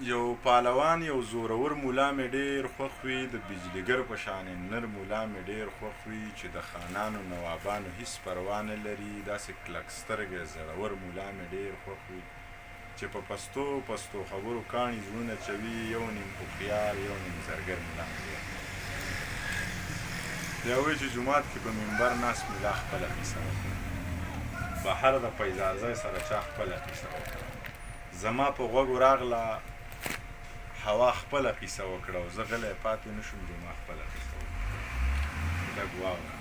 یو پهلوان یو زورور مولا مې ډېر خوښ وي، د بجلیګر په شان نر مولا مې ډېر خوښ وي، چې د خانانو نوابانو هیڅ پروا نه لري. داسې کلک سترګی زړور مولا مې ډېر خوښ وي، چې په پستو پستو خبرو کاڼي زړونه چوي. یو نیم هوښیار یو نیم زرګر مولا مې ډېر بیا وایي چې جومات کې په منبر ناست مولا خپله قیصه وکړه، بهر د پیزازۍ سره چا خپله قیصه وکړه. زما په غوږو راغله هوا خپله قیصه وکړه، او زه غلی پاتې نه شوم، چې ما خپله قیصه وکړه. لږ واوره.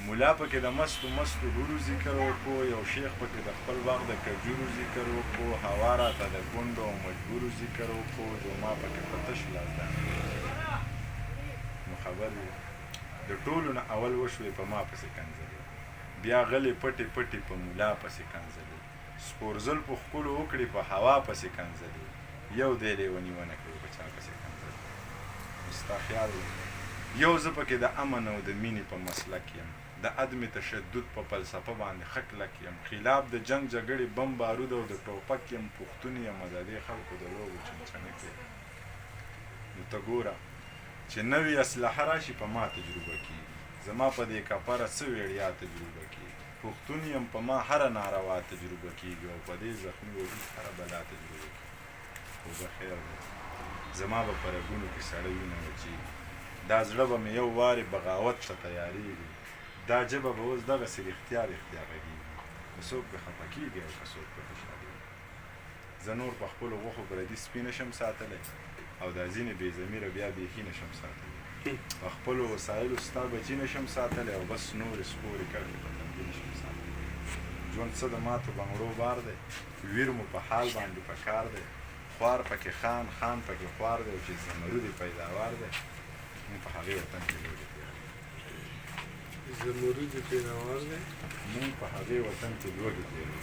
مولا پکې د مستو مستو هورو ذکر وکړو، یو شیخ پکې د خپل وخت د کجورو ذکر وکړو، هوا راته د ګونډو او مجبورو ذکر وکړو، جو ما پکې په تش لاس دانې. نو خبر وي د ټولو نه اول وشوې په ما پسې کنځلې، بیا غلې پټې پټې په مولا پسې کنځلې، سپورزل په ښکلو وکړې په هوا پسې کنځلې، یو دی لیوني ونه کړې په چا پسې کنځلې. نو ستا خیال دی یو زه پکې د امن او د مینې په مسلک یم، د عدم تشدد په فلسفه باندې ښه کلک یم، خلاف د جنګ جګړې بم بارود او د ټوپک یم، پښتون یم د دې خلکو د لوبو چنچنکې. نو ته ګوره چې نوې اسلحه راشي په ما تجربه کېږي، زما په دې کپره څه ویړیا تجربه کېږي، پښتون یم په ما هره ناروا تجربه کېږي، او په دې زخمي وجود هره بلا تجربه کېږي. خو به خیر دی زما به په رګونو کې سړه وینه وچېږي، دا زړه به مې یو وارې بغاوت ته تیارېږي، دا ژبه به اوس دغسې رښتیا رښتیا غږېږي، که څوک پرې خفه کېږي او که څوک پرې خوشحالېږي. زه نور په خپلو غوښو پردي سپي نه شم ساتلی، او دا ځینې بې ضمیره بیا بیخي نه شم ساتلی، په خپلو وسایلو ستا بچي نه شم ساتلی، او بس نورې سپورې کړکې په تندي نه شم ساتلی. ژوند څه د ماتو بنګړو بار دی، ویر مو په حال باندې په کار دی، خوار پکې خان خان پکې خوار دی، او چې زمرود یې پیداوار دی، مونږ په هغې وطن کې لوږې تېروو. زمرود یې پیداوار دی، مونږ په هغې وطن کې لوږې تېروو.